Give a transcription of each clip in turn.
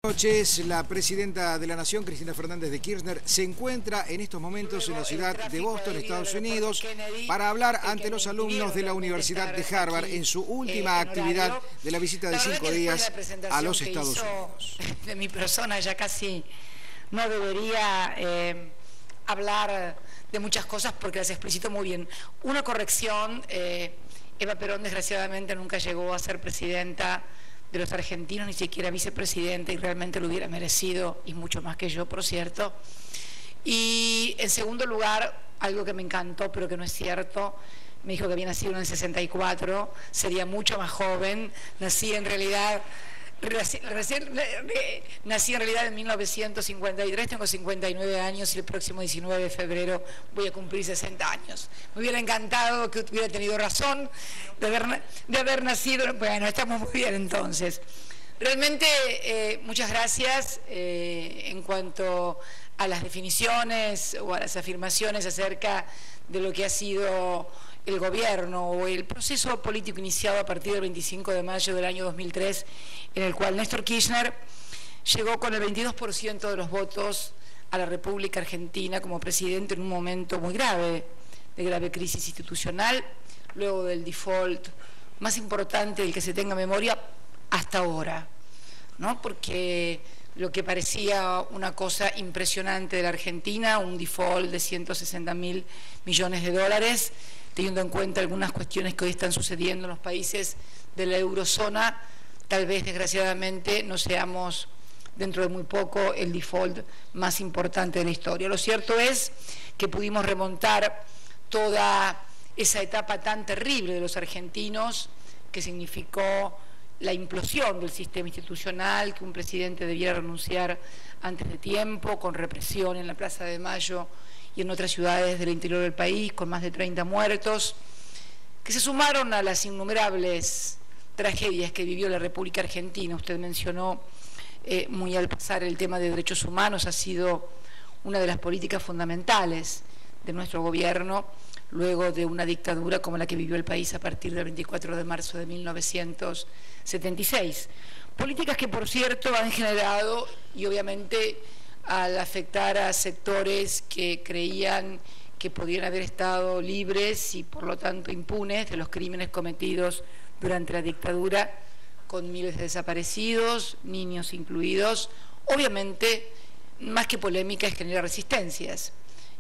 Buenas noches. La presidenta de la Nación, Cristina Fernández de Kirchner, se encuentra en estos momentos en la ciudad de Boston, Estados Unidos, para hablar ante los alumnos de la Universidad de Harvard en su última actividad de la visita de 5 días a los Estados Unidos. De mi persona ya casi no debería hablar de muchas cosas porque las explicito muy bien. Una corrección, Eva Perón desgraciadamente nunca llegó a ser presidenta de los argentinos, ni siquiera vicepresidenta, y realmente lo hubiera merecido, y mucho más que yo, por cierto. Y en segundo lugar, algo que me encantó, pero que no es cierto, me dijo que había nacido en el 64, sería mucho más joven, nací en realidad en 1953, tengo 59 años y el próximo 19 de febrero voy a cumplir 60 años. Me hubiera encantado que hubiera tenido razón de haber nacido. Bueno, estamos muy bien entonces. Realmente muchas gracias en cuanto a las definiciones o a las afirmaciones acerca de lo que ha sido el gobierno o el proceso político iniciado a partir del 25 de mayo del año 2003, en el cual Néstor Kirchner llegó con el 22% de los votos a la República Argentina como presidente en un momento muy grave, de grave crisis institucional, luego del default más importante del que se tenga memoria hasta ahora, ¿no? Porque lo que parecía una cosa impresionante de la Argentina, un default de 160.000 millones de dólares, teniendo en cuenta algunas cuestiones que hoy están sucediendo en los países de la eurozona, tal vez desgraciadamente no seamos dentro de muy poco el default más importante de la historia. Lo cierto es que pudimos remontar toda esa etapa tan terrible de los argentinos, que significó la implosión del sistema institucional, que un presidente debiera renunciar antes de tiempo, con represión en la Plaza de Mayo y en otras ciudades del interior del país, con más de 30 muertos, que se sumaron a las innumerables tragedias que vivió la República Argentina. Usted mencionó muy al pasar el tema de derechos humanos, ha sido una de las políticas fundamentales de nuestro gobierno, luego de una dictadura como la que vivió el país a partir del 24 de marzo de 1976. Políticas que, por cierto, han generado, y obviamente al afectar a sectores que creían que podían haber estado libres y por lo tanto impunes de los crímenes cometidos durante la dictadura, con miles de desaparecidos, niños incluidos, obviamente más que polémicas genera resistencias.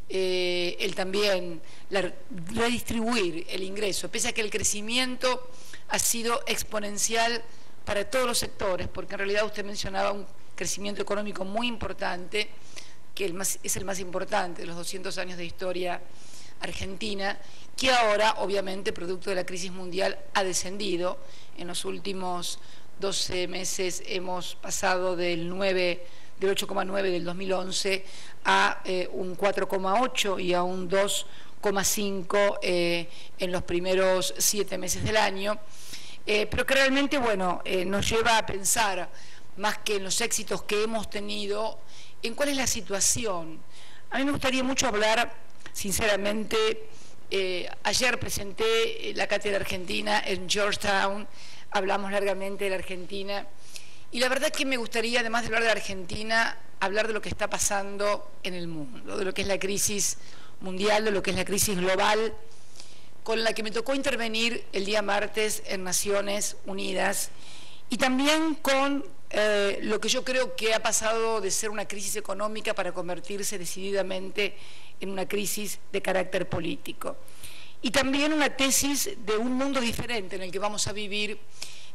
El también redistribuir el ingreso, pese a que el crecimiento ha sido exponencial para todos los sectores, porque en realidad usted mencionaba un crecimiento económico muy importante, que es el más importante de los 200 años de historia argentina, que ahora, obviamente, producto de la crisis mundial, ha descendido. En los últimos 12 meses hemos pasado del 8,9 del 2011 a un 4,8 y a un 2,5 en los primeros 7 meses del año, pero que realmente, bueno, nos lleva a pensar, más que en los éxitos que hemos tenido, en cuál es la situación. A mí me gustaría mucho hablar, sinceramente, ayer presenté la Cátedra Argentina en Georgetown, hablamos largamente de la Argentina, y la verdad que me gustaría, además de hablar de la Argentina, hablar de lo que está pasando en el mundo, de lo que es la crisis mundial, de lo que es la crisis global, con la que me tocó intervenir el día martes en Naciones Unidas, y también con lo que yo creo que ha pasado de ser una crisis económica para convertirse decididamente en una crisis de carácter político. Y también una tesis de un mundo diferente en el que vamos a vivir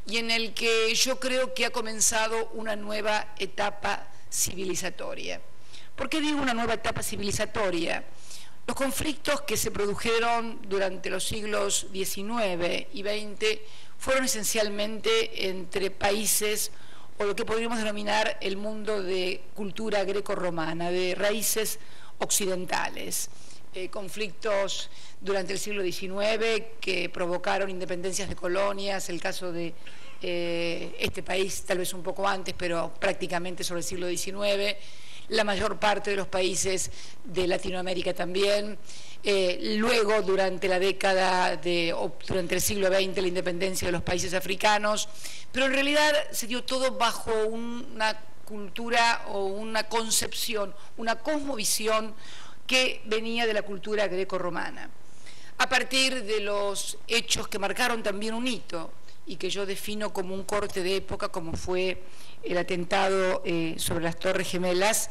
y en el que yo creo que ha comenzado una nueva etapa civilizatoria. ¿Por qué digo una nueva etapa civilizatoria? Los conflictos que se produjeron durante los siglos XIX y XX fueron esencialmente entre países o lo que podríamos denominar el mundo de cultura greco-romana, de raíces occidentales. Conflictos durante el siglo XIX que provocaron independencias de colonias, el caso de este país tal vez un poco antes, pero prácticamente sobre el siglo XIX, la mayor parte de los países de Latinoamérica también, luego durante la década durante el siglo XX la independencia de los países africanos, pero en realidad se dio todo bajo una cultura o una concepción, una cosmovisión que venía de la cultura greco-romana. A partir de los hechos que marcaron también un hito y que yo defino como un corte de época, como fue el atentado sobre las Torres Gemelas,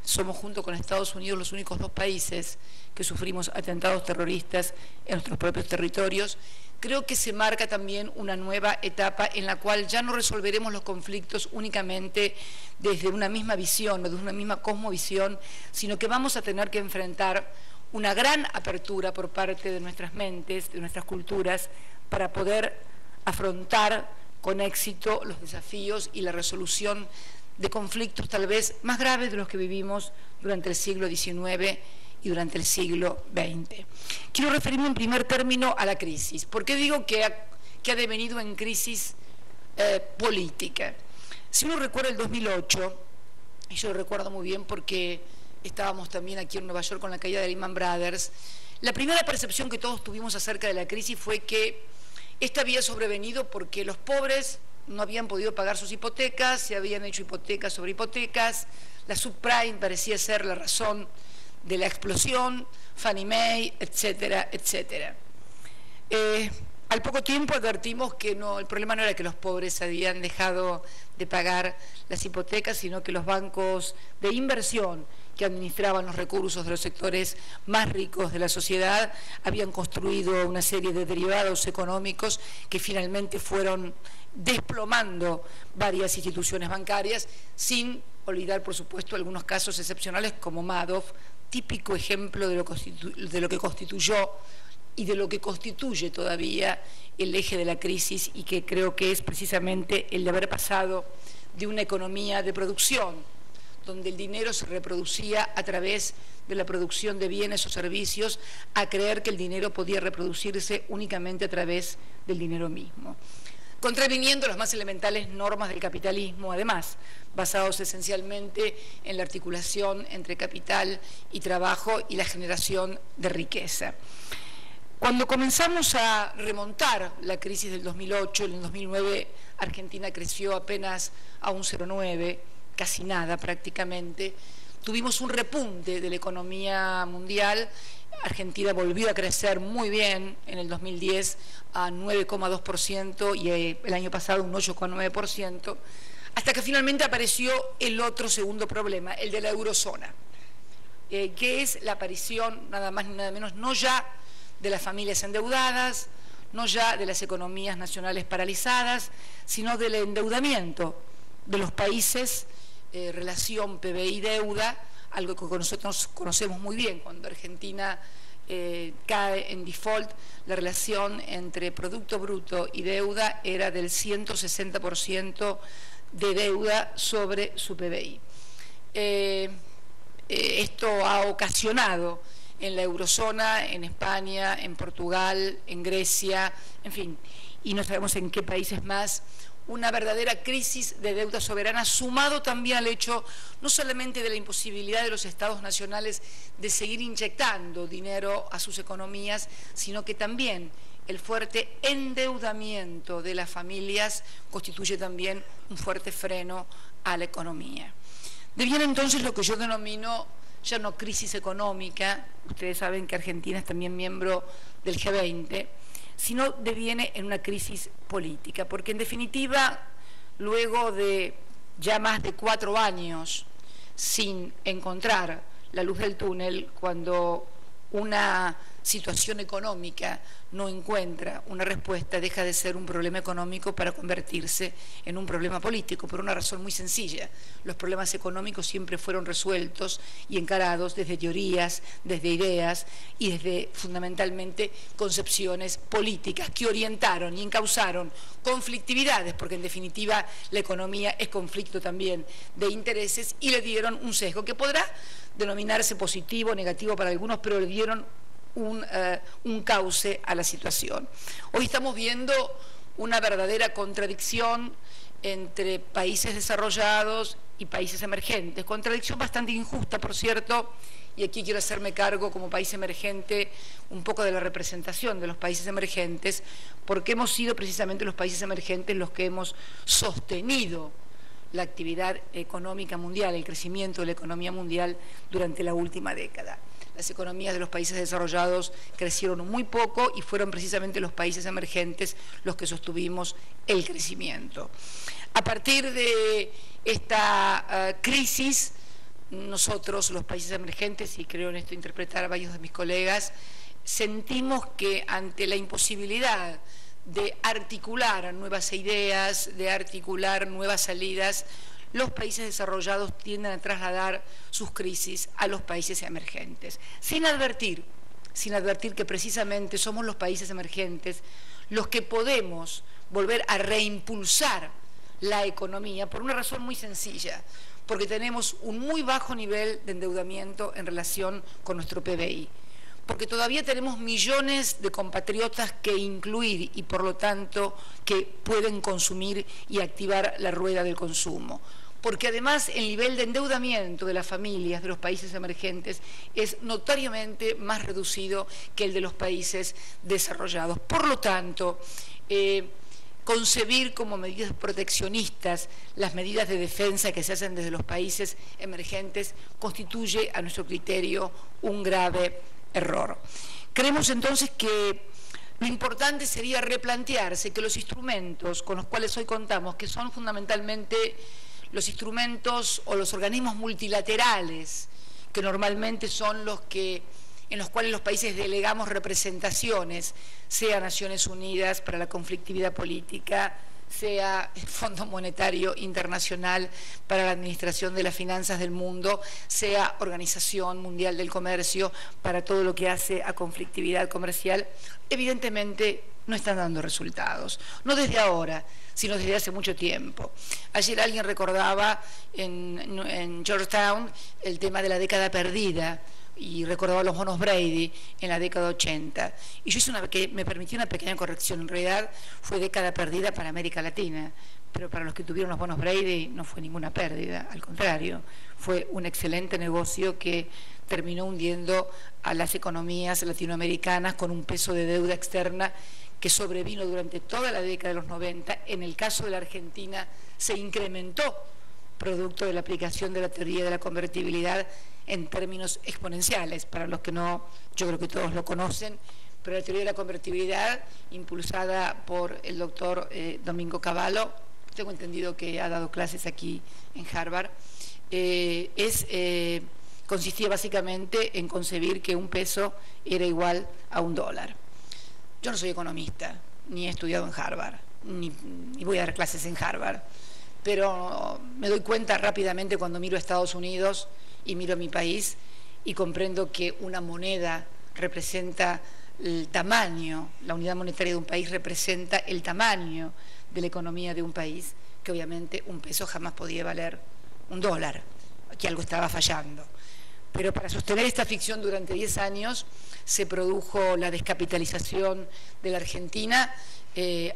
somos junto con Estados Unidos los únicos dos países que sufrimos atentados terroristas en nuestros propios territorios. Creo que se marca también una nueva etapa en la cual ya no resolveremos los conflictos únicamente desde una misma visión o desde una misma cosmovisión, sino que vamos a tener que enfrentar una gran apertura por parte de nuestras mentes, de nuestras culturas, para poder afrontar con éxito los desafíos y la resolución de conflictos tal vez más graves de los que vivimos durante el siglo XIX y durante el siglo XX. Quiero referirme en primer término a la crisis. ¿Por qué digo que ha devenido en crisis política? Si uno recuerda el 2008, y yo lo recuerdo muy bien porque estábamos también aquí en Nueva York con la caída de Lehman Brothers, la primera percepción que todos tuvimos acerca de la crisis fue que esta había sobrevenido porque los pobres no habían podido pagar sus hipotecas, se habían hecho hipotecas sobre hipotecas, la subprime parecía ser la razón de la explosión, Fannie Mae, etcétera, etcétera. Al poco tiempo advertimos que el problema no era que los pobres habían dejado de pagar las hipotecas, sino que los bancos de inversión que administraban los recursos de los sectores más ricos de la sociedad habían construido una serie de derivados económicos que finalmente fueron desplomando varias instituciones bancarias, sin olvidar, por supuesto, algunos casos excepcionales como Madoff, típico ejemplo de lo que constituyó y de lo que constituye todavía el eje de la crisis, y que creo que es precisamente el de haber pasado de una economía de producción, donde el dinero se reproducía a través de la producción de bienes o servicios, a creer que el dinero podía reproducirse únicamente a través del dinero mismo, contraviniendo las más elementales normas del capitalismo, además, basados esencialmente en la articulación entre capital y trabajo y la generación de riqueza. Cuando comenzamos a remontar la crisis del 2008, en el 2009 Argentina creció apenas a un 0,9%, casi nada prácticamente, tuvimos un repunte de la economía mundial. Argentina volvió a crecer muy bien en el 2010 a 9,2% y el año pasado un 8,9%, hasta que finalmente apareció el otro segundo problema, el de la eurozona, que es la aparición, nada más ni nada menos, no ya de las familias endeudadas, no ya de las economías nacionales paralizadas, sino del endeudamiento de los países, relación PBI-deuda, algo que nosotros conocemos muy bien. Cuando Argentina cae en default, la relación entre Producto Bruto y deuda era del 160% de deuda sobre su PBI. Esto ha ocasionado en la eurozona, en España, en Portugal, en Grecia, en fin, y no sabemos en qué países más, una verdadera crisis de deuda soberana, sumado también al hecho no solamente de la imposibilidad de los estados nacionales de seguir inyectando dinero a sus economías, sino que también el fuerte endeudamiento de las familias constituye también un fuerte freno a la economía. Deviene entonces lo que yo denomino ya no crisis económica, ustedes saben que Argentina es también miembro del G20, sino deviene en una crisis política, porque en definitiva, luego de ya más de 4 años sin encontrar la luz del túnel, cuando una situación económica no encuentra una respuesta, deja de ser un problema económico para convertirse en un problema político, por una razón muy sencilla. Los problemas económicos siempre fueron resueltos y encarados desde teorías, desde ideas y desde fundamentalmente concepciones políticas que orientaron y encauzaron conflictividades, porque en definitiva la economía es conflicto también de intereses, y le dieron un sesgo que podrá denominarse positivo o negativo para algunos, pero le dieron un cauce a la situación. Hoy estamos viendo una verdadera contradicción entre países desarrollados y países emergentes, contradicción bastante injusta, por cierto, y aquí quiero hacerme cargo como país emergente un poco de la representación de los países emergentes, porque hemos sido precisamente los países emergentes los que hemos sostenido la actividad económica mundial, el crecimiento de la economía mundial durante la última década. Las economías de los países desarrollados crecieron muy poco y fueron precisamente los países emergentes los que sostuvimos el crecimiento. A partir de esta crisis, nosotros, los países emergentes, y creo en esto interpretar a varios de mis colegas, sentimos que ante la imposibilidad de articular nuevas ideas, de articular nuevas salidas, los países desarrollados tienden a trasladar sus crisis a los países emergentes, sin advertir que precisamente somos los países emergentes los que podemos volver a reimpulsar la economía por una razón muy sencilla, porque tenemos un muy bajo nivel de endeudamiento en relación con nuestro PBI, porque todavía tenemos millones de compatriotas que incluir y por lo tanto que pueden consumir y activar la rueda del consumo, porque además el nivel de endeudamiento de las familias de los países emergentes es notoriamente más reducido que el de los países desarrollados. Por lo tanto, concebir como medidas proteccionistas las medidas de defensa que se hacen desde los países emergentes constituye, a nuestro criterio, un grave error. Creemos entonces que lo importante sería replantearse que los instrumentos con los cuales hoy contamos, que son fundamentalmente los instrumentos o los organismos multilaterales, que normalmente son en los cuales los países delegamos representaciones, sea Naciones Unidas para la conflictividad política, sea el Fondo Monetario Internacional para la Administración de las Finanzas del Mundo, sea Organización Mundial del Comercio para todo lo que hace a conflictividad comercial, evidentemente no están dando resultados. No desde ahora, sino desde hace mucho tiempo. Ayer alguien recordaba en Georgetown el tema de la década perdida, y recordaba los bonos Brady en la década 80. Y yo me permití una pequeña corrección. En realidad fue década perdida para América Latina, pero para los que tuvieron los bonos Brady no fue ninguna pérdida, al contrario, fue un excelente negocio que terminó hundiendo a las economías latinoamericanas con un peso de deuda externa que sobrevino durante toda la década de los 90. En el caso de la Argentina se incrementó producto de la aplicación de la teoría de la convertibilidad en términos exponenciales. Para los que no, yo creo que todos lo conocen, pero la teoría de la convertibilidad, impulsada por el doctor Domingo Cavallo, tengo entendido que ha dado clases aquí en Harvard, consistía básicamente en concebir que un peso era igual a un dólar. Yo no soy economista, ni he estudiado en Harvard, ni voy a dar clases en Harvard, pero me doy cuenta rápidamente cuando miro a Estados Unidos y miro a mi país y comprendo que una moneda representa el tamaño, la unidad monetaria de un país representa el tamaño de la economía de un país, que obviamente un peso jamás podía valer un dólar, que algo estaba fallando. Pero para sostener esta ficción durante 10 años se produjo la descapitalización de la Argentina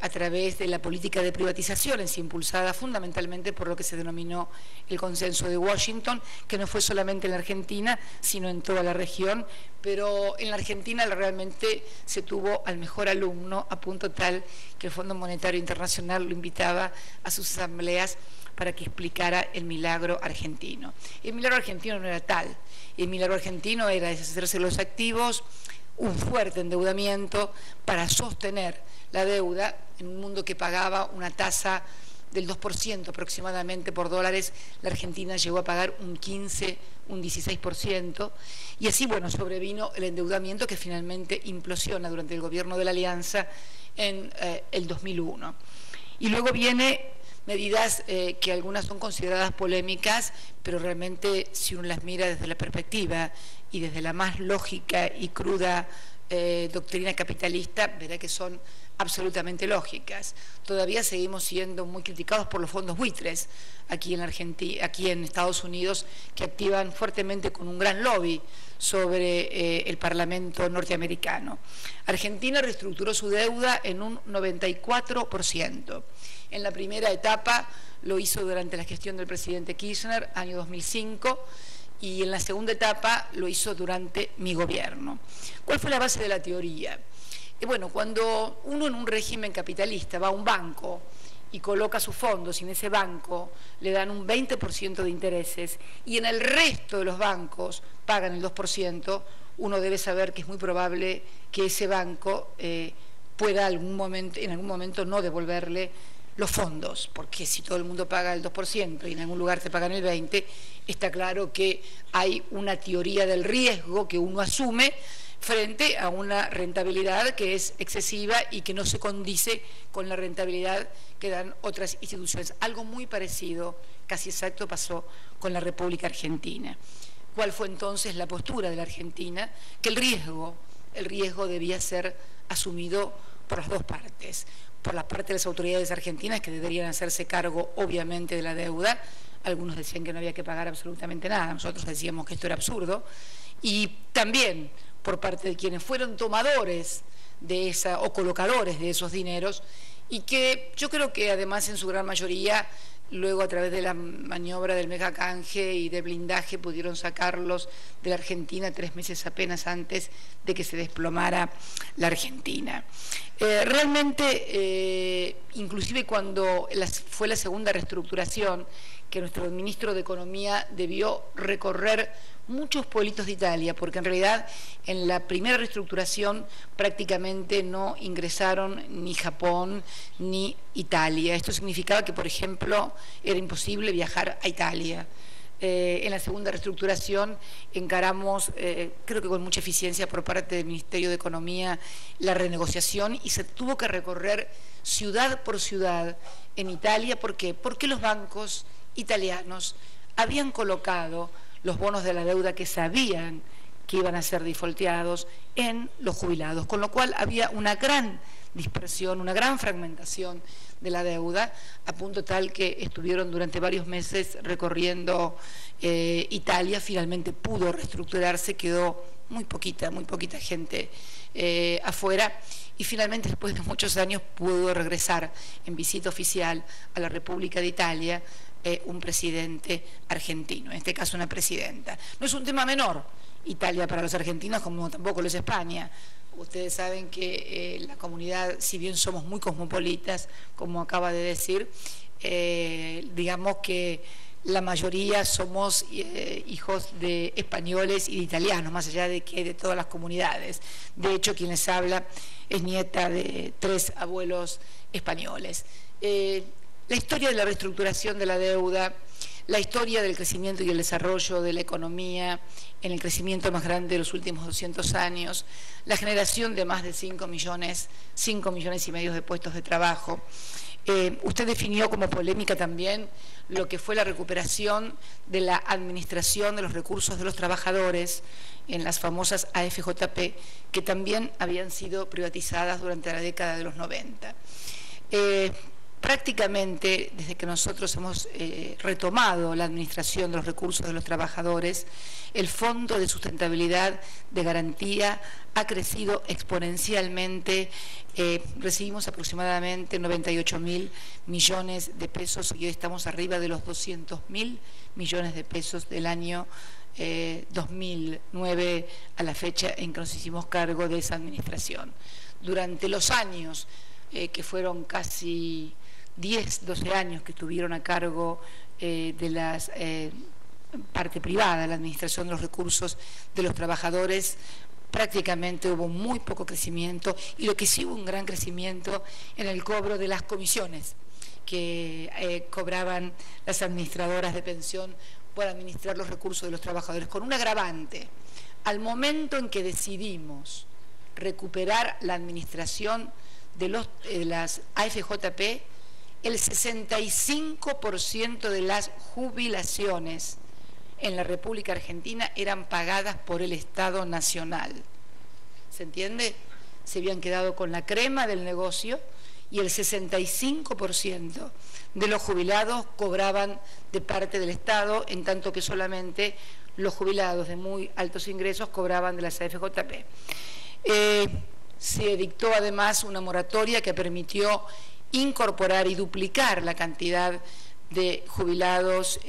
a través de la política de privatizaciones impulsada fundamentalmente por lo que se denominó el Consenso de Washington, que no fue solamente en la Argentina, sino en toda la región, pero en la Argentina realmente se tuvo al mejor alumno, a punto tal que el Fondo Monetario Internacional lo invitaba a sus asambleas para que explicara el milagro argentino. El milagro argentino no era tal, el milagro argentino era deshacerse de los activos, un fuerte endeudamiento para sostener la deuda en un mundo que pagaba una tasa del 2% aproximadamente por dólares. La Argentina llegó a pagar un 15, un 16%, y así, bueno, sobrevino el endeudamiento que finalmente implosiona durante el gobierno de la Alianza en el 2001. Y luego viene medidas que algunas son consideradas polémicas, pero realmente si uno las mira desde la perspectiva y desde la más lógica y cruda doctrina capitalista, verá que son absolutamente lógicas. Todavía seguimos siendo muy criticados por los fondos buitres aquí en Argentina, aquí en Estados Unidos, que activan fuertemente con un gran lobby sobre el Parlamento norteamericano. Argentina reestructuró su deuda en un 94%. En la primera etapa lo hizo durante la gestión del presidente Kirchner, año 2005, y en la segunda etapa lo hizo durante mi gobierno. ¿Cuál fue la base de la teoría? Bueno, cuando uno en un régimen capitalista va a un banco y coloca sus fondos y en ese banco le dan un 20% de intereses y en el resto de los bancos pagan el 2%, uno debe saber que es muy probable que ese banco pueda en algún momento no devolverle los fondos, porque si todo el mundo paga el 2% y en algún lugar te pagan el 20%, está claro que hay una teoría del riesgo que uno asume frente a una rentabilidad que es excesiva y que no se condice con la rentabilidad que dan otras instituciones. Algo muy parecido, casi exacto, pasó con la República Argentina. ¿Cuál fue entonces la postura de la Argentina? Que el riesgo debía ser asumido por las dos partes. Por la parte de las autoridades argentinas, que deberían hacerse cargo obviamente de la deuda. Algunos decían que no había que pagar absolutamente nada, nosotros decíamos que esto era absurdo, y también por parte de quienes fueron tomadores de esa o colocadores de esos dineros, y que yo creo que además en su gran mayoría luego a través de la maniobra del megacanje y de blindaje pudieron sacarlos de la Argentina 3 meses apenas antes de que se desplomara la Argentina. Realmente, inclusive cuando fue la segunda reestructuración, que nuestro ministro de Economía debió recorrer muchos pueblitos de Italia, porque en realidad en la primera reestructuración prácticamente no ingresaron ni Japón ni Italia. Esto significaba que, por ejemplo, era imposible viajar a Italia. En la segunda reestructuración encaramos, creo que con mucha eficiencia por parte del Ministerio de Economía, la renegociación y se tuvo que recorrer ciudad por ciudad en Italia. ¿Por qué? Porque los bancos italianos habían colocado los bonos de la deuda que sabían que iban a ser defaulteados en los jubilados, con lo cual había una gran dispersión, una gran fragmentación de la deuda, a punto tal que estuvieron durante varios meses recorriendo Italia. Finalmente pudo reestructurarse, quedó muy poquita gente afuera, y finalmente después de muchos años pudo regresar en visita oficial a la República de Italia un presidente argentino, en este caso una presidenta. No es un tema menor Italia para los argentinos, como tampoco lo es España. Ustedes saben que la comunidad, si bien somos muy cosmopolitas, como acaba de decir, digamos que la mayoría somos hijos de españoles y de italianos, más allá de que de todas las comunidades. De hecho, quien les habla es nieta de 3 abuelos españoles. La historia de la reestructuración de la deuda, la historia del crecimiento y el desarrollo de la economía en el crecimiento más grande de los últimos 200 años, la generación de más de 5 millones y medio de puestos de trabajo. Usted definió como polémica también lo que fue la recuperación de la administración de los recursos de los trabajadores en las famosas AFJP, que también habían sido privatizadas durante la década de los 90. Prácticamente, desde que nosotros hemos retomado la administración de los recursos de los trabajadores, el Fondo de Sustentabilidad de Garantía ha crecido exponencialmente. Recibimos aproximadamente 98.000 millones de pesos y hoy estamos arriba de los 200.000 millones de pesos del año 2009 a la fecha en que nos hicimos cargo de esa administración. Durante los años que fueron casi 10, 12 años que estuvieron a cargo de la parte privada, la administración de los recursos de los trabajadores, prácticamente hubo muy poco crecimiento, y lo que sí hubo un gran crecimiento en el cobro de las comisiones que cobraban las administradoras de pensión por administrar los recursos de los trabajadores, con un agravante. Al momento en que decidimos recuperar la administración de las AFJP, el 65% de las jubilaciones en la República Argentina eran pagadas por el Estado Nacional. ¿Se entiende? Se habían quedado con la crema del negocio y el 65% de los jubilados cobraban de parte del Estado, en tanto que solamente los jubilados de muy altos ingresos cobraban de las AFJP. Se dictó además una moratoria que permitió incorporar y duplicar la cantidad de jubilados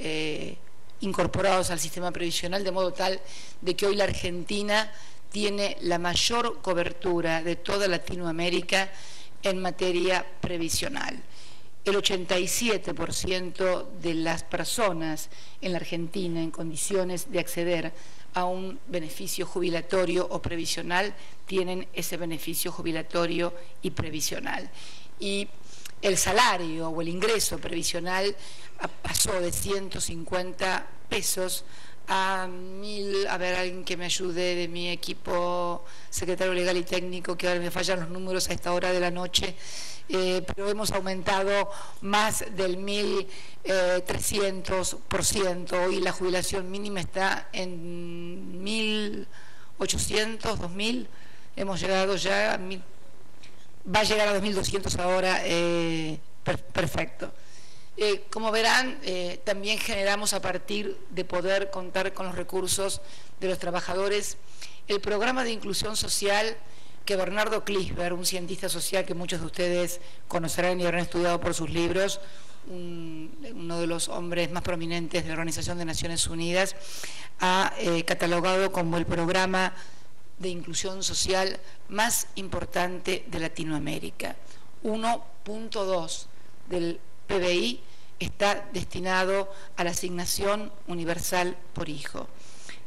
incorporados al sistema previsional, de modo tal de que hoy la Argentina tiene la mayor cobertura de toda Latinoamérica en materia previsional. el 87% de las personas en la Argentina en condiciones de acceder a un beneficio jubilatorio o previsional tienen ese beneficio jubilatorio y previsional. Y el salario o el ingreso previsional pasó de 150 pesos a 1000, a ver, alguien que me ayude de mi equipo, secretario legal y técnico, que ahora me fallan los números a esta hora de la noche, pero hemos aumentado más del 1300%. Hoy la jubilación mínima está en 1800, 2000, hemos llegado ya a 1000, va a llegar a 2200 ahora, perfecto. Como verán, también generamos, a partir de poder contar con los recursos de los trabajadores, el programa de inclusión social que Bernardo Klisberg, un cientista social que muchos de ustedes conocerán y habrán estudiado por sus libros, uno de los hombres más prominentes de la Organización de Naciones Unidas, ha catalogado como el programa de inclusión social más importante de Latinoamérica. 1.2 del PBI está destinado a la asignación universal por hijo,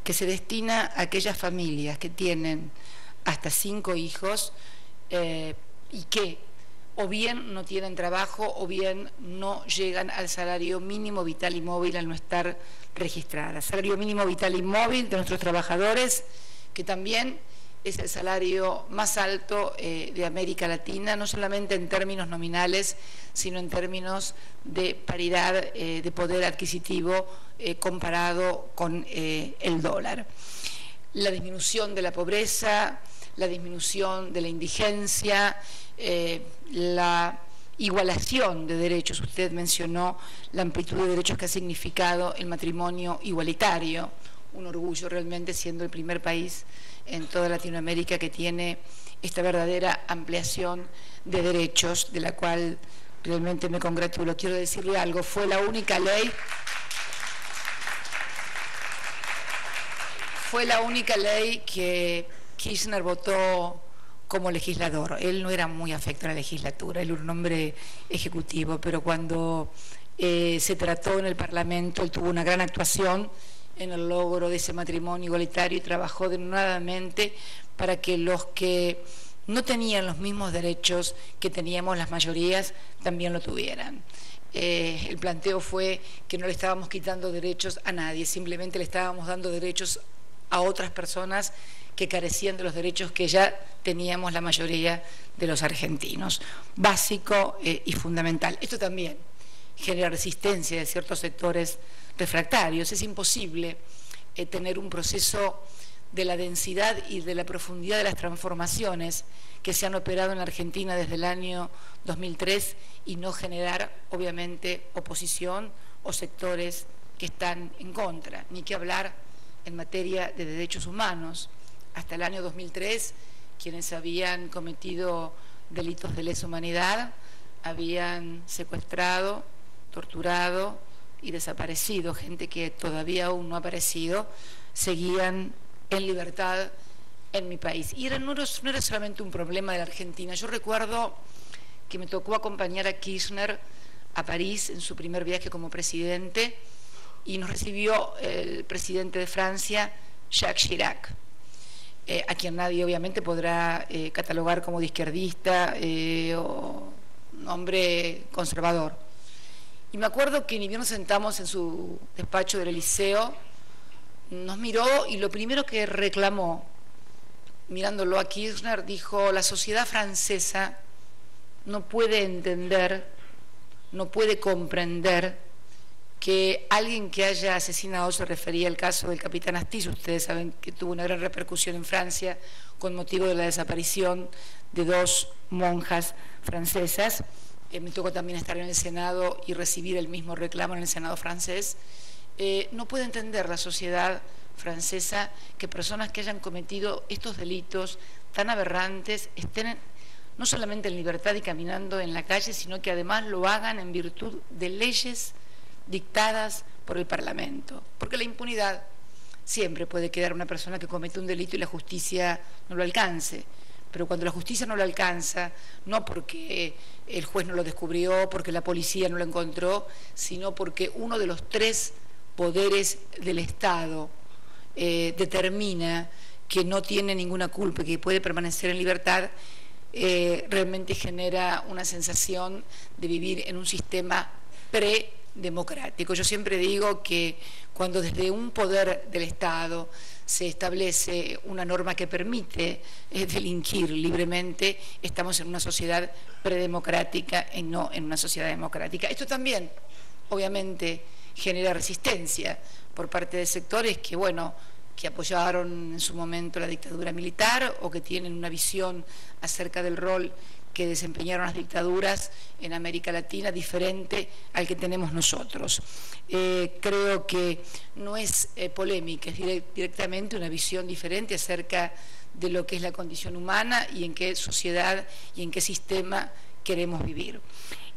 que se destina a aquellas familias que tienen hasta 5 hijos y que o bien no tienen trabajo o bien no llegan al salario mínimo vital y móvil al no estar registradas. Salario mínimo vital y móvil de nuestros trabajadores, que también es el salario más alto de América Latina, no solamente en términos nominales, sino en términos de paridad de poder adquisitivo comparado con el dólar. La disminución de la pobreza, la disminución de la indigencia, la igualación de derechos. Usted mencionó la amplitud de derechos que ha significado el matrimonio igualitario. Un orgullo realmente, siendo el primer país en toda Latinoamérica que tiene esta verdadera ampliación de derechos, de la cual realmente me congratulo. Quiero decirle algo, fue la única ley que Kirchner votó como legislador. Él no era muy afecto a la legislatura, él era un hombre ejecutivo, pero cuando se trató en el Parlamento, él tuvo una gran actuación en el logro de ese matrimonio igualitario y trabajó denodadamente para que los que no tenían los mismos derechos que teníamos las mayorías también lo tuvieran. El planteo fue que no le estábamos quitando derechos a nadie, simplemente le estábamos dando derechos a otras personas que carecían de los derechos que ya teníamos la mayoría de los argentinos. Básico y fundamental. Esto también genera resistencia de ciertos sectores refractarios. Es imposible tener un proceso de la densidad y de la profundidad de las transformaciones que se han operado en la Argentina desde el año 2003 y no generar, obviamente, oposición o sectores que están en contra. Ni que hablar en materia de derechos humanos. Hasta el año 2003, quienes habían cometido delitos de lesa humanidad habían secuestrado, torturado y desaparecido. Gente que todavía aún no ha aparecido, seguían en libertad en mi país. Y no era solamente un problema de la Argentina. Yo recuerdo que me tocó acompañar a Kirchner a París en su primer viaje como presidente y nos recibió el presidente de Francia, Jacques Chirac, a quien nadie obviamente podrá catalogar como de izquierdista o un hombre conservador. Y me acuerdo que ni bien nos sentamos en su despacho del Eliseo, nos miró y lo primero que reclamó, mirándolo a Kirchner, dijo: la sociedad francesa no puede entender, no puede comprender que alguien que haya asesinado, se refería al caso del capitán Astilla, ustedes saben que tuvo una gran repercusión en Francia con motivo de la desaparición de 2 monjas francesas. Me tocó también estar en el Senado y recibir el mismo reclamo en el Senado francés. No puede entender la sociedad francesa que personas que hayan cometido estos delitos tan aberrantes estén no solamente en libertad y caminando en la calle, sino que además lo hagan en virtud de leyes dictadas por el Parlamento. Porque la impunidad siempre puede quedar una persona que comete un delito y la justicia no lo alcance. pero cuando la justicia no lo alcanza, no porque el juez no lo descubrió, porque la policía no lo encontró, sino porque uno de los 3 poderes del Estado determina que no tiene ninguna culpa y que puede permanecer en libertad, realmente genera una sensación de vivir en un sistema predemocrático. Yo siempre digo que cuando desde un poder del Estado se establece una norma que permite delinquir libremente, estamos en una sociedad predemocrática y no en una sociedad democrática. Esto también, obviamente, genera resistencia por parte de sectores que, bueno, que apoyaron en su momento la dictadura militar o que tienen una visión acerca del rol que desempeñaron las dictaduras en América Latina diferente al que tenemos nosotros. Creo que no es polémica, es directamente una visión diferente acerca de lo que es la condición humana y en qué sociedad y en qué sistema queremos vivir.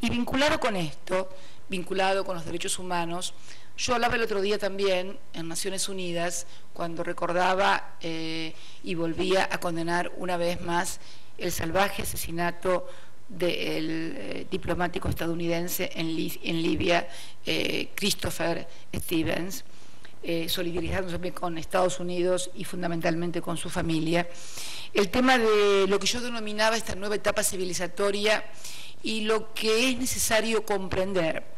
Y vinculado con esto, vinculado con los derechos humanos, yo hablaba el otro día también en Naciones Unidas cuando recordaba y volvía a condenar una vez más el salvaje asesinato del diplomático estadounidense en Libia, Christopher Stevens, solidarizándose con Estados Unidos y fundamentalmente con su familia. El tema de lo que yo denominaba esta nueva etapa civilizatoria y lo que es necesario comprender,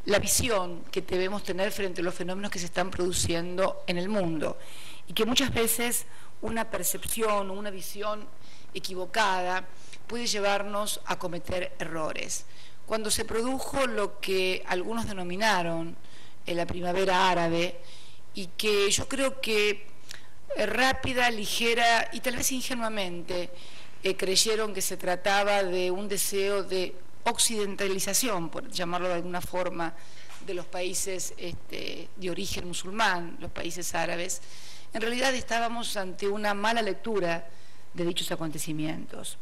la visión que debemos tener frente a los fenómenos que se están produciendo en el mundo y que muchas veces una percepción o una visión equivocada puede llevarnos a cometer errores. Cuando se produjo lo que algunos denominaron la primavera árabe y que yo creo que rápida, ligera y tal vez ingenuamente creyeron que se trataba de un deseo de occidentalización, por llamarlo de alguna forma, de los países de origen musulmán, los países árabes, en realidad estábamos ante una mala lectura de dichos acontecimientos.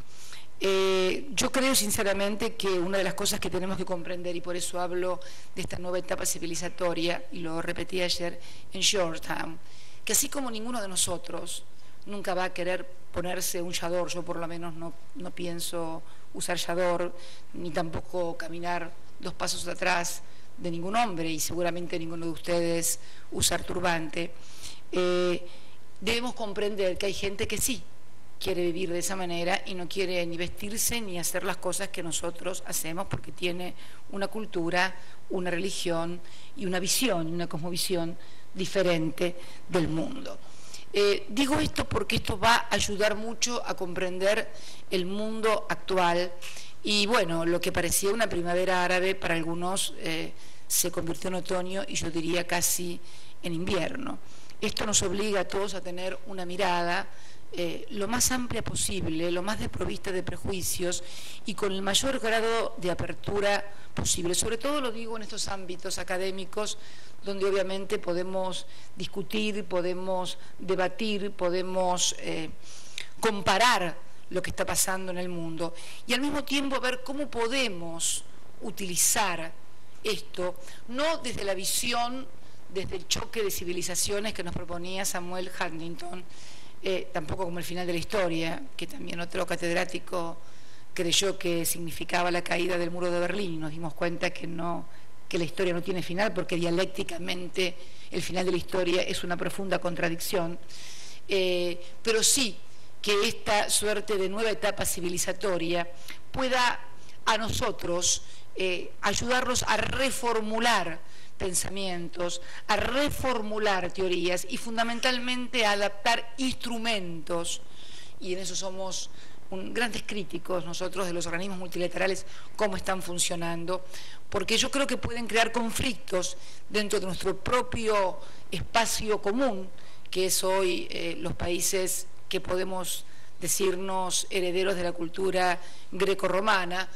Yo creo sinceramente que una de las cosas que tenemos que comprender, y por eso hablo de esta nueva etapa civilizatoria, y lo repetí ayer en Georgetown, que así como ninguno de nosotros nunca va a querer ponerse un chador, yo por lo menos no pienso usar chador, ni tampoco caminar 2 pasos atrás de ningún hombre, y seguramente ninguno de ustedes usar turbante, debemos comprender que hay gente que sí quiere vivir de esa manera y no quiere ni vestirse ni hacer las cosas que nosotros hacemos porque tiene una cultura, una religión y una visión, una cosmovisión diferente del mundo. Digo esto porque esto va a ayudar mucho a comprender el mundo actual y bueno, lo que parecía una primavera árabe para algunos se convirtió en otoño y yo diría casi en invierno. Esto nos obliga a todos a tener una mirada lo más amplia posible, lo más desprovista de prejuicios y con el mayor grado de apertura posible. Sobre todo lo digo en estos ámbitos académicos donde obviamente podemos discutir, podemos debatir, podemos comparar lo que está pasando en el mundo y al mismo tiempo ver cómo podemos utilizar esto, no desde la visión, desde el choque de civilizaciones que nos proponía Samuel Huntington, tampoco como el final de la historia, que también otro catedrático creyó que significaba la caída del muro de Berlín y nos dimos cuenta que la historia no tiene final porque dialécticamente el final de la historia es una profunda contradicción, pero sí que esta suerte de nueva etapa civilizatoria pueda a nosotros ayudarnos a reformular pensamientos, a reformular teorías y fundamentalmente a adaptar instrumentos, y en eso somos grandes críticos nosotros de los organismos multilaterales, cómo están funcionando, porque yo creo que pueden crear conflictos dentro de nuestro propio espacio común, que es hoy los países que podemos decirnos herederos de la cultura grecorromana,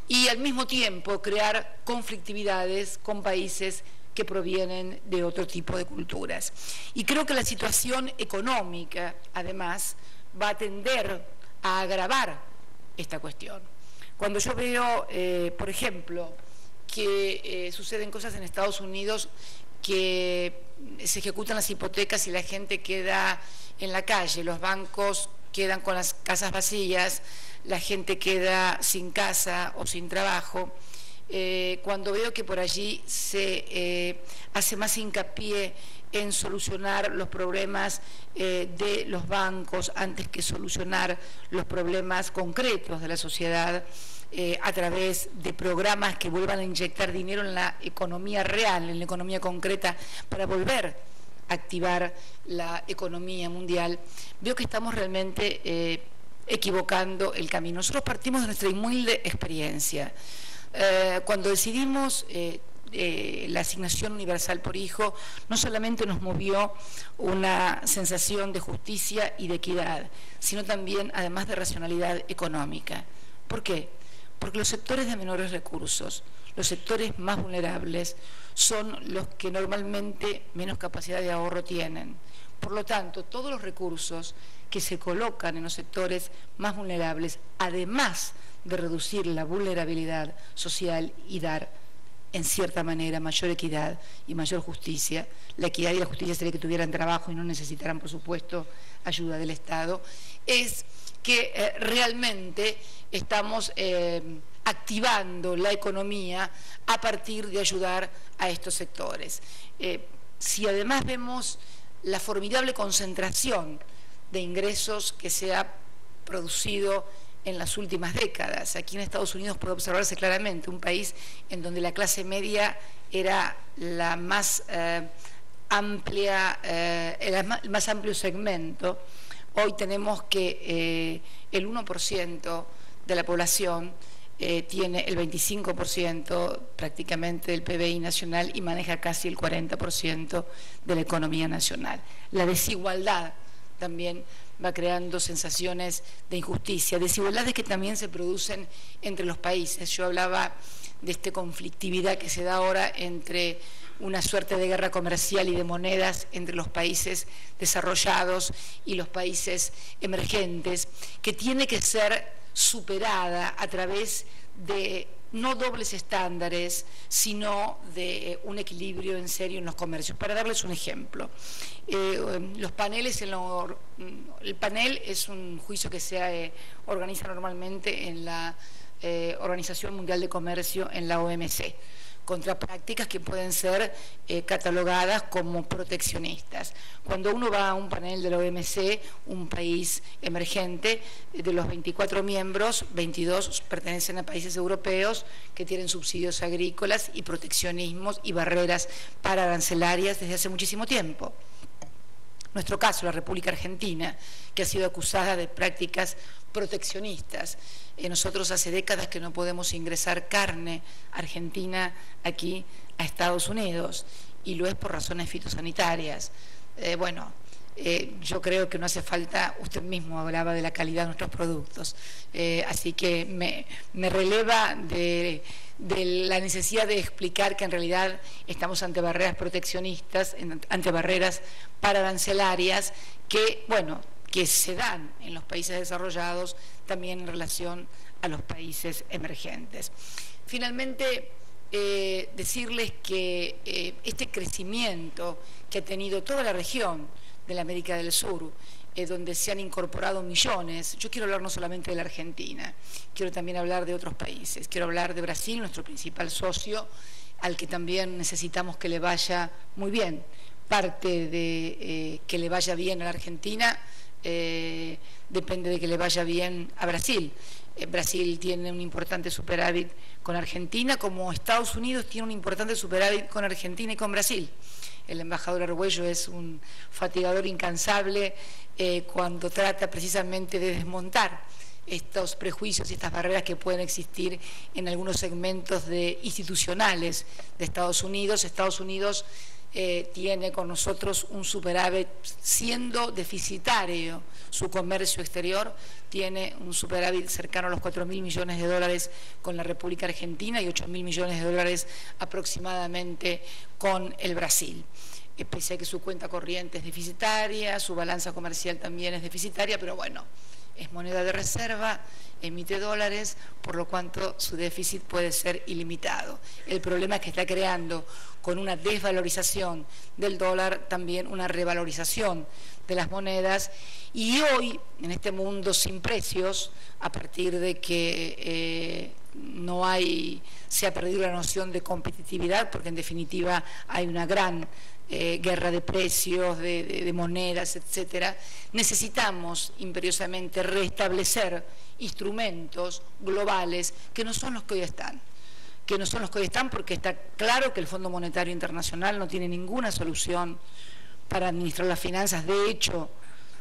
y al mismo tiempo crear conflictividades con países que provienen de otro tipo de culturas. Y creo que la situación económica, además, va a tender a agravar esta cuestión. Cuando yo veo, por ejemplo, que suceden cosas en Estados Unidos que se ejecutan las hipotecas y la gente queda en la calle, los bancos quedan con las casas vacías, la gente queda sin casa o sin trabajo. Cuando veo que por allí se hace más hincapié en solucionar los problemas de los bancos antes que solucionar los problemas concretos de la sociedad, a través de programas que vuelvan a inyectar dinero en la economía real, en la economía concreta, para volver a activar la economía mundial, veo que estamos realmente equivocando el camino. Nosotros partimos de nuestra humilde experiencia. Cuando decidimos la asignación universal por hijo, no solamente nos movió una sensación de justicia y de equidad, sino también, además, de racionalidad económica. ¿Por qué? Porque los sectores de menores recursos, los sectores más vulnerables, son los que normalmente menos capacidad de ahorro tienen. Por lo tanto, todos los recursos que se colocan en los sectores más vulnerables, además de reducir la vulnerabilidad social y dar, en cierta manera, mayor equidad y mayor justicia. La equidad y la justicia sería que tuvieran trabajo y no necesitaran, por supuesto, ayuda del Estado. Es que realmente estamos activando la economía a partir de ayudar a estos sectores. Si además vemos la formidable concentración de ingresos que se ha producido en las últimas décadas. Aquí en Estados Unidos puede observarse claramente un país en donde la clase media era la más amplia, el más amplio segmento. Hoy tenemos que el 1% de la población tiene el 25% prácticamente del PBI nacional y maneja casi el 40% de la economía nacional. La desigualdad también va creando sensaciones de injusticia, desigualdades que también se producen entre los países. Yo hablaba de esta conflictividad que se da ahora entre una suerte de guerra comercial y de monedas entre los países desarrollados y los países emergentes, que tiene que ser superada a través de no dobles estándares, sino de un equilibrio en serio en los comercios. Para darles un ejemplo, los paneles, el panel es un juicio que se organiza normalmente en la Organización Mundial de Comercio, en la OMC, contra prácticas que pueden ser catalogadas como proteccionistas. Cuando uno va a un panel de la OMC, un país emergente, de los 24 miembros, 22 pertenecen a países europeos que tienen subsidios agrícolas y proteccionismos y barreras arancelaриas desde hace muchísimo tiempo. Nuestro caso, la República Argentina, que ha sido acusada de prácticas proteccionistas. Nosotros hace décadas que no podemos ingresar carne argentina aquí a Estados Unidos, y lo es por razones fitosanitarias. Yo creo que no hace falta, usted mismo hablaba de la calidad de nuestros productos, así que me releva de la necesidad de explicar que en realidad estamos ante barreras proteccionistas, ante barreras arancelaриas que se dan en los países desarrollados también en relación a los países emergentes. Finalmente, decirles que este crecimiento que ha tenido toda la región de la América del Sur, donde se han incorporado millones, yo quiero hablar no solamente de la Argentina, quiero también hablar de otros países, quiero hablar de Brasil, nuestro principal socio, al que también necesitamos que le vaya muy bien. Parte de que le vaya bien a la Argentina depende de que le vaya bien a Brasil. Brasil tiene un importante superávit con Argentina, como Estados Unidos tiene un importante superávit con Argentina y con Brasil. El embajador Argüello es un fatigador incansable cuando trata precisamente de desmontar estos prejuicios y estas barreras que pueden existir en algunos segmentos institucionales de Estados Unidos. Estados Unidos tiene con nosotros un superávit, siendo deficitario su comercio exterior, tiene un superávit cercano a los 4.000 millones de dólares con la República Argentina y 8.000 millones de dólares aproximadamente con el Brasil. Pese a que su cuenta corriente es deficitaria, su balanza comercial también es deficitaria, pero bueno, es moneda de reserva, emite dólares, por lo cuanto su déficit puede ser ilimitado. El problema es que está creando, con una desvalorización del dólar, también una revalorización de las monedas, y hoy, en este mundo sin precios, a partir de que se ha perdido la noción de competitividad, porque en definitiva hay una gran guerra de precios, de monedas, etcétera, necesitamos imperiosamente restablecer instrumentos globales que no son los que hoy están. Porque está claro que el Fondo Monetario Internacional no tiene ninguna solución para administrar las finanzas. De hecho,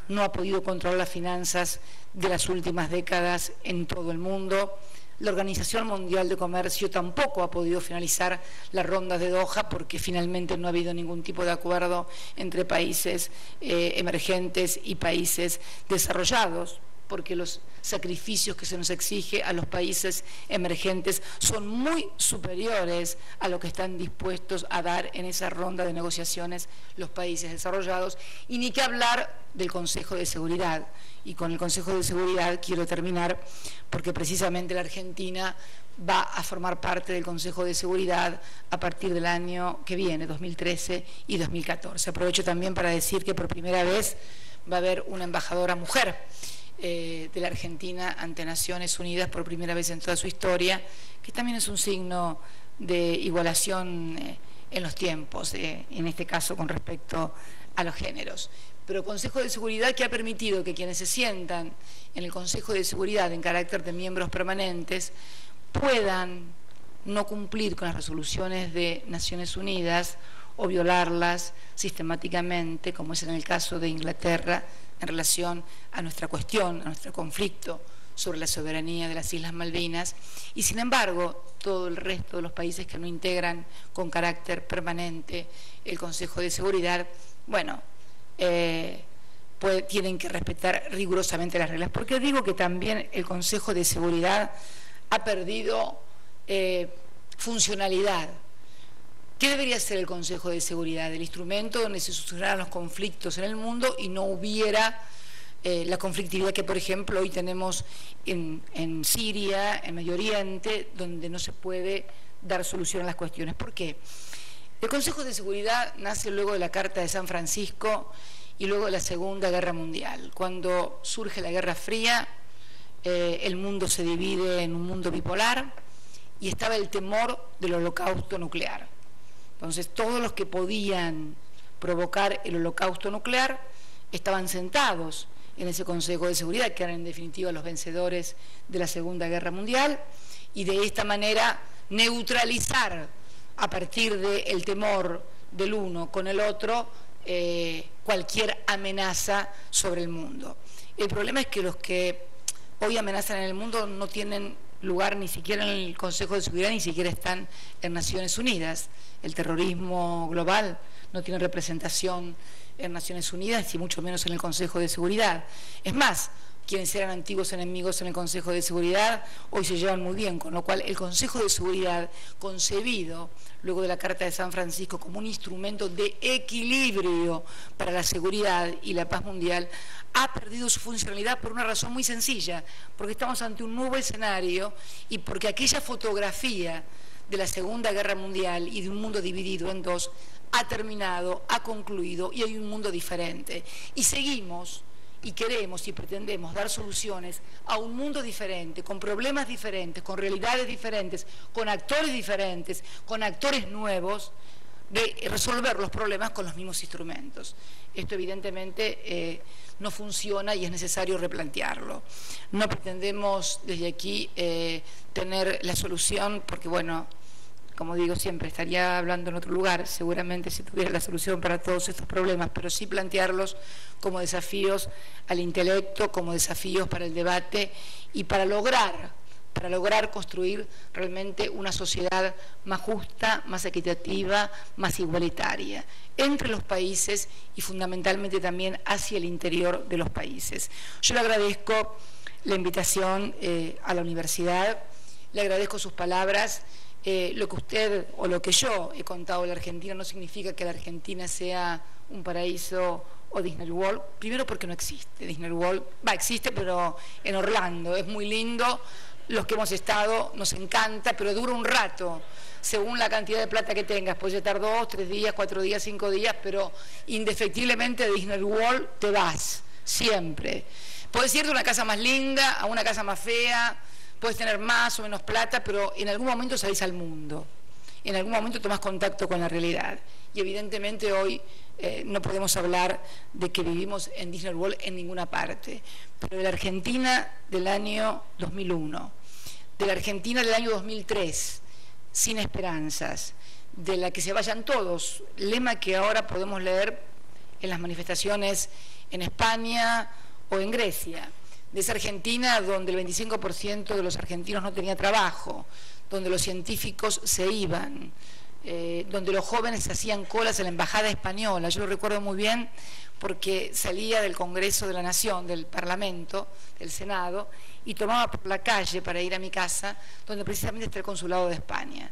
no ha podido controlar las finanzas de las últimas décadas en todo el mundo. La Organización Mundial de Comercio tampoco ha podido finalizar la ronda de Doha porque finalmente no ha habido ningún tipo de acuerdo entre países emergentes y países desarrollados, porque los sacrificios que se nos exige a los países emergentes son muy superiores a lo que están dispuestos a dar en esa ronda de negociaciones los países desarrollados, y ni que hablar del Consejo de Seguridad. Y con el Consejo de Seguridad quiero terminar, porque precisamente la Argentina va a formar parte del Consejo de Seguridad a partir del año que viene, 2013 y 2014. Aprovecho también para decir que por primera vez va a haber una embajadora mujer de la Argentina ante Naciones Unidas, por primera vez en toda su historia, que también es un signo de igualación en los tiempos, en este caso con respecto a los géneros. Pero Consejo de Seguridad que ha permitido que quienes se sientan en el Consejo de Seguridad en carácter de miembros permanentes puedan no cumplir con las resoluciones de Naciones Unidas o violarlas sistemáticamente, como es en el caso de Inglaterra, en relación a nuestra cuestión, a nuestro conflicto sobre la soberanía de las Islas Malvinas, y sin embargo todo el resto de los países que no integran con carácter permanente el Consejo de Seguridad, bueno, tienen que respetar rigurosamente las reglas. Porque digo que también el Consejo de Seguridad ha perdido funcionalidad. ¿Qué debería ser el Consejo de Seguridad? El instrumento donde se solucionaran los conflictos en el mundo y no hubiera la conflictividad que, por ejemplo, hoy tenemos en Siria, en Medio Oriente, donde no se puede dar solución a las cuestiones. ¿Por qué? El Consejo de Seguridad nace luego de la Carta de San Francisco y luego de la Segunda Guerra Mundial. Cuando surge la Guerra Fría, el mundo se divide en un mundo bipolar y estaba el temor del holocausto nuclear. Entonces, todos los que podían provocar el holocausto nuclear estaban sentados en ese Consejo de Seguridad, que eran en definitiva los vencedores de la Segunda Guerra Mundial, y de esta manera neutralizar a partir del temor del uno con el otro cualquier amenaza sobre el mundo. El problema es que los que hoy amenazan en el mundo no tienen lugar ni siquiera en el Consejo de Seguridad, ni siquiera están en Naciones Unidas. El terrorismo global no tiene representación en Naciones Unidas y mucho menos en el Consejo de Seguridad. Es más, quienes eran antiguos enemigos en el Consejo de Seguridad hoy se llevan muy bien, con lo cual el Consejo de Seguridad, concebido luego de la Carta de San Francisco como un instrumento de equilibrio para la seguridad y la paz mundial, ha perdido su funcionalidad por una razón muy sencilla, porque estamos ante un nuevo escenario y porque aquella fotografía de la Segunda Guerra Mundial y de un mundo dividido en dos ha terminado, ha concluido y hay un mundo diferente. Y seguimos y queremos y pretendemos dar soluciones a un mundo diferente, con problemas diferentes, con realidades diferentes, con actores diferentes, con actores nuevos, de resolver los problemas con los mismos instrumentos. Esto evidentemente no funciona y es necesario replantearlo. No pretendemos desde aquí tener la solución, porque bueno, como digo siempre, estaría hablando en otro lugar, seguramente si tuviera la solución para todos estos problemas, pero sí plantearlos como desafíos al intelecto, como desafíos para el debate y para lograr construir realmente una sociedad más justa, más equitativa, más igualitaria entre los países y fundamentalmente también hacia el interior de los países. Yo le agradezco la invitación a la universidad, le agradezco sus palabras. Lo que usted o lo que yo he contado de la Argentina no significa que la Argentina sea un paraíso o Disney World, primero porque no existe. Disney World, existe, pero en Orlando, es muy lindo, los que hemos estado nos encanta, pero dura un rato, según la cantidad de plata que tengas, puedes estar 2, 3 días, 4 días, 5 días, pero indefectiblemente de Disney World te vas, siempre. Puedes irte a una casa más linda, a una casa más fea, puedes tener más o menos plata, pero en algún momento salís al mundo, en algún momento tomás contacto con la realidad. Y evidentemente hoy no podemos hablar de que vivimos en Disney World en ninguna parte, pero de la Argentina del año 2001, de la Argentina del año 2003, sin esperanzas, de la que se vayan todos, lema que ahora podemos leer en las manifestaciones en España o en Grecia, de esa Argentina donde el 25% de los argentinos no tenía trabajo, donde los científicos se iban, donde los jóvenes hacían colas en la embajada española. Yo lo recuerdo muy bien porque salía del Congreso de la Nación, del Parlamento, del Senado, y tomaba por la calle para ir a mi casa, donde precisamente está el Consulado de España.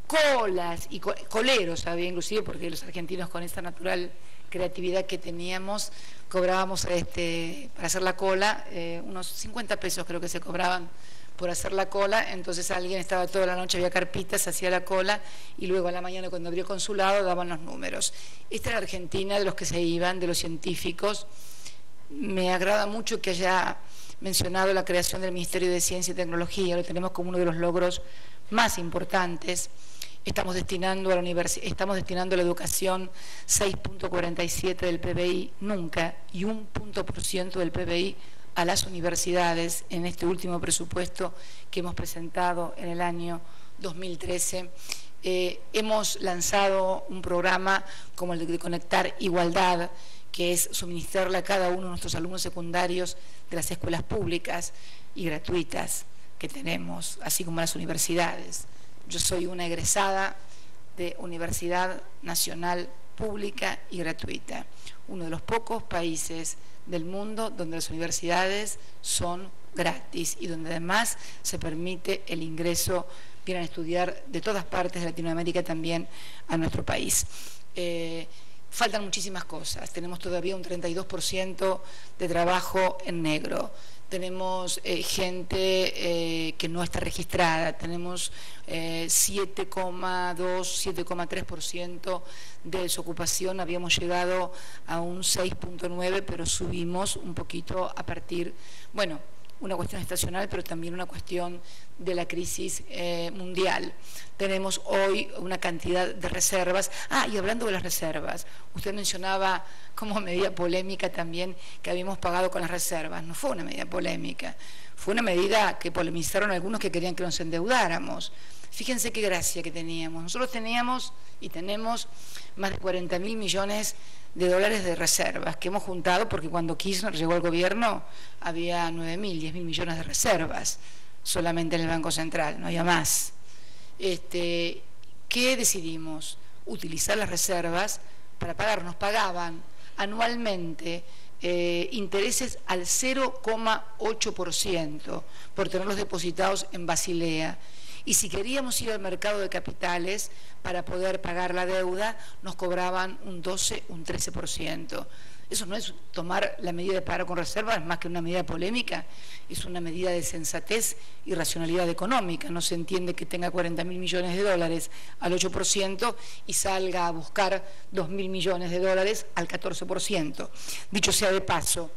Colas y coleros había inclusive, porque los argentinos con esta natural creatividad que teníamos, cobrábamos para hacer la cola, unos 50 pesos creo que se cobraban por hacer la cola. Entonces alguien estaba toda la noche, había carpitas, hacía la cola y luego a la mañana cuando abrió el consulado daban los números. Esta era la Argentina de los que se iban, de los científicos. Me agrada mucho que haya mencionado la creación del Ministerio de Ciencia y Tecnología, lo tenemos como uno de los logros más importantes. Estamos destinando a la educación 6.47 del PBI nunca y 1% del PBI a las universidades en este último presupuesto que hemos presentado en el año 2013. Hemos lanzado un programa como el de Conectar Igualdad, que es suministrarle a cada uno de nuestros alumnos secundarios de las escuelas públicas y gratuitas que tenemos, así como las universidades. Yo soy una egresada de Universidad Nacional Pública y Gratuita, uno de los pocos países del mundo donde las universidades son gratis y donde además se permite el ingreso, vienen a estudiar de todas partes de Latinoamérica también a nuestro país. Faltan muchísimas cosas, tenemos todavía un 32% de trabajo en negro, tenemos gente que no está registrada, tenemos 7,2, 7,3% de desocupación, habíamos llegado a un 6,9, pero subimos un poquito a partir, bueno, una cuestión estacional, pero también una cuestión de la crisis mundial. Tenemos hoy una cantidad de reservas. Y hablando de las reservas, usted mencionaba como medida polémica también que habíamos pagado con las reservas. No fue una medida polémica, fue una medida que polemizaron algunos que querían que nos endeudáramos. Fíjense qué gracia que teníamos. Nosotros teníamos y tenemos más de 40.000 millones de dólares de reservas que hemos juntado porque cuando Kirchner llegó al gobierno había 9.000, 10.000 millones de reservas solamente en el Banco Central, no había más. ¿Qué decidimos? Utilizar las reservas para pagar. Nos pagaban anualmente intereses al 0,8% por tenerlos depositados en Basilea. Y si queríamos ir al mercado de capitales para poder pagar la deuda, nos cobraban un 12, un 13%. Eso no es tomar la medida de pagar con reservas, más que una medida polémica, es una medida de sensatez y racionalidad económica. No se entiende que tenga 40.000 millones de dólares al 8% y salga a buscar 2.000 millones de dólares al 14%. Dicho sea de paso,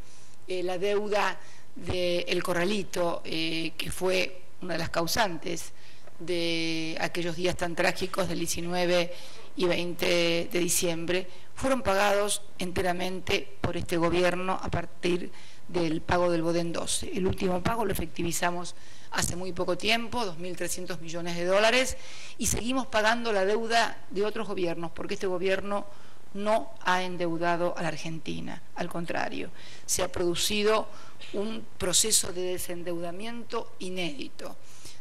la deuda del Corralito, que fue una de las causantes de aquellos días tan trágicos del 19 y 20 de diciembre, fueron pagados enteramente por este gobierno a partir del pago del Bodén 12. El último pago lo efectivizamos hace muy poco tiempo, 2.300 millones de dólares, y seguimos pagando la deuda de otros gobiernos, porque este gobierno no ha endeudado a la Argentina, al contrario, se ha producido un proceso de desendeudamiento inédito.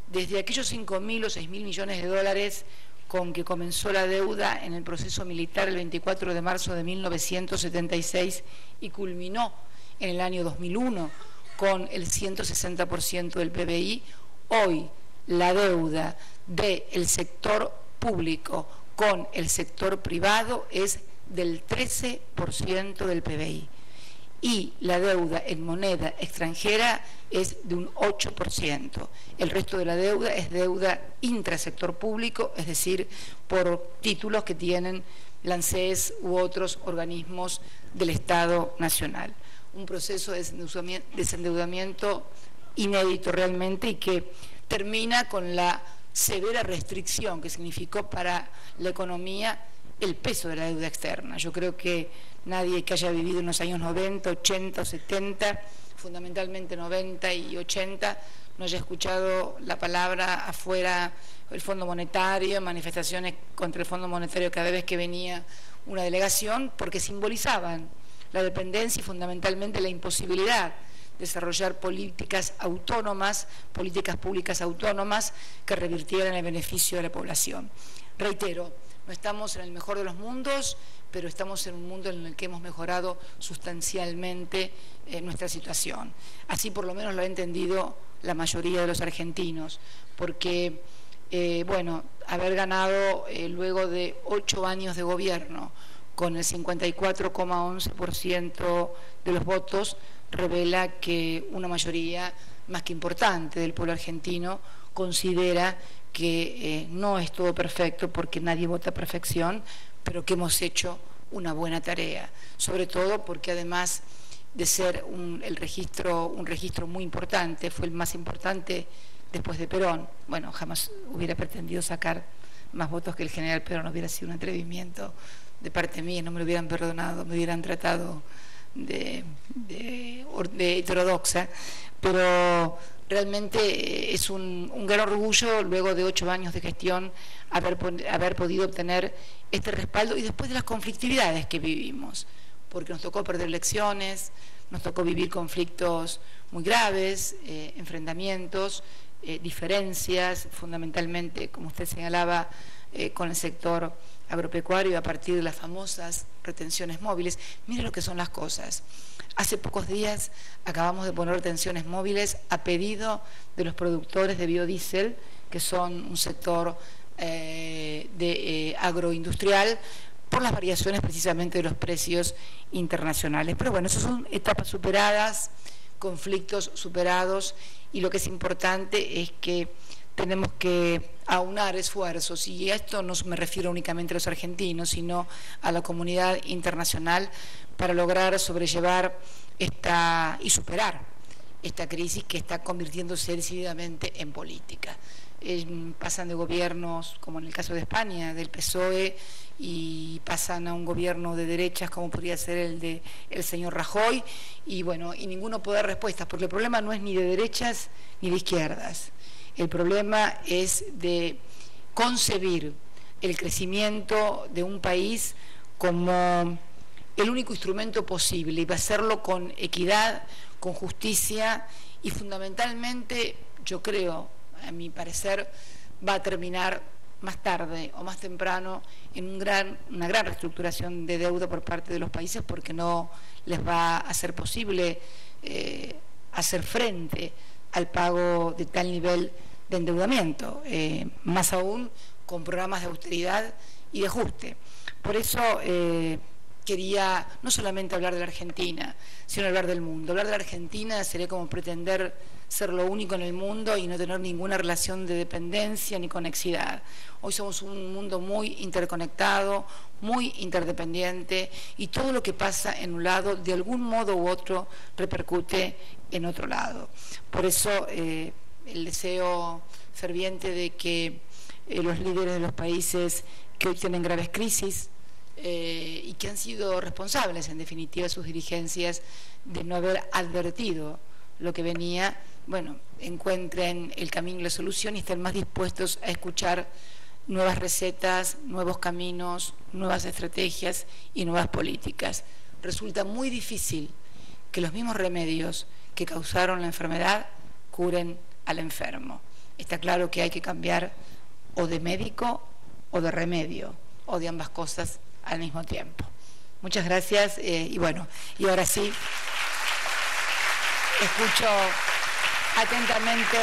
Desde aquellos 5.000 o 6.000 millones de dólares con que comenzó la deuda en el proceso militar el 24 de marzo de 1976 y culminó en el año 2001 con el 160% del PBI, hoy la deuda del sector público con el sector privado es del 13% del PBI. Y la deuda en moneda extranjera es de un 8%. El resto de la deuda es deuda intrasector público, es decir, por títulos que tienen la ANSES u otros organismos del Estado Nacional. Un proceso de desendeudamiento inédito realmente y que termina con la severa restricción que significó para la economía el peso de la deuda externa. Yo creo que nadie que haya vivido en los años 90, 80 o 70, fundamentalmente 90 y 80, no haya escuchado la palabra afuera el Fondo Monetario, manifestaciones contra el Fondo Monetario cada vez que venía una delegación, porque simbolizaban la dependencia y fundamentalmente la imposibilidad de desarrollar políticas autónomas, políticas públicas autónomas que revirtieran el beneficio de la población. Reitero, no estamos en el mejor de los mundos, pero estamos en un mundo en el que hemos mejorado sustancialmente nuestra situación. Así por lo menos lo ha entendido la mayoría de los argentinos, porque, bueno, haber ganado luego de 8 años de gobierno con el 54,11% de los votos, revela que una mayoría más que importante del pueblo argentino considera que no es todo perfecto, porque nadie vota a perfección, pero que hemos hecho una buena tarea, sobre todo porque además de ser un registro muy importante, fue el más importante después de Perón. Bueno, jamás hubiera pretendido sacar más votos que el general Perón, hubiera sido un atrevimiento de parte mía, no me lo hubieran perdonado, me hubieran tratado de heterodoxa, pero realmente es un gran orgullo, luego de 8 años de gestión, haber podido obtener este respaldo y después de las conflictividades que vivimos, porque nos tocó perder elecciones, nos tocó vivir conflictos muy graves, enfrentamientos, diferencias, fundamentalmente, como usted señalaba, con el sector agropecuario a partir de las famosas retenciones móviles. Mire lo que son las cosas. Hace pocos días acabamos de poner retenciones móviles a pedido de los productores de biodiesel, que son un sector agroindustrial, por las variaciones precisamente de los precios internacionales. Pero bueno, esas son etapas superadas, conflictos superados, y lo que es importante es que tenemos que aunar esfuerzos, y a esto no me refiero únicamente a los argentinos, sino a la comunidad internacional, para lograr sobrellevar y superar esta crisis que está convirtiéndose decididamente en política. Pasan de gobiernos, como en el caso de España, del PSOE, y pasan a un gobierno de derechas como podría ser el de el señor Rajoy, y bueno, y ninguno puede dar respuestas, porque el problema no es ni de derechas ni de izquierdas. El problema es de concebir el crecimiento de un país como el único instrumento posible, y va a hacerlo con equidad, con justicia, y fundamentalmente, yo creo, a mi parecer, va a terminar más tarde o más temprano en una gran reestructuración de deuda por parte de los países, porque no les va a ser posible hacer frente al pago de tal nivel de endeudamiento, más aún con programas de austeridad y de ajuste. Por eso quería no solamente hablar de la Argentina, sino hablar del mundo. Hablar de la Argentina sería como pretender ser lo único en el mundo y no tener ninguna relación de dependencia ni conexidad. Hoy somos un mundo muy interconectado, muy interdependiente, y todo lo que pasa en un lado, de algún modo u otro, repercute en otro lado. Por eso el deseo ferviente de que los líderes de los países que hoy tienen graves crisis, y que han sido responsables, en definitiva, sus dirigencias, de no haber advertido lo que venía, bueno, encuentren el camino y la solución, y estén más dispuestos a escuchar nuevas recetas, nuevos caminos, nuevas estrategias y nuevas políticas. Resulta muy difícil que los mismos remedios que causaron la enfermedad curen al enfermo. Está claro que hay que cambiar o de médico o de remedio, o de ambas cosas al mismo tiempo. Muchas gracias, y bueno, y ahora sí, escucho atentamente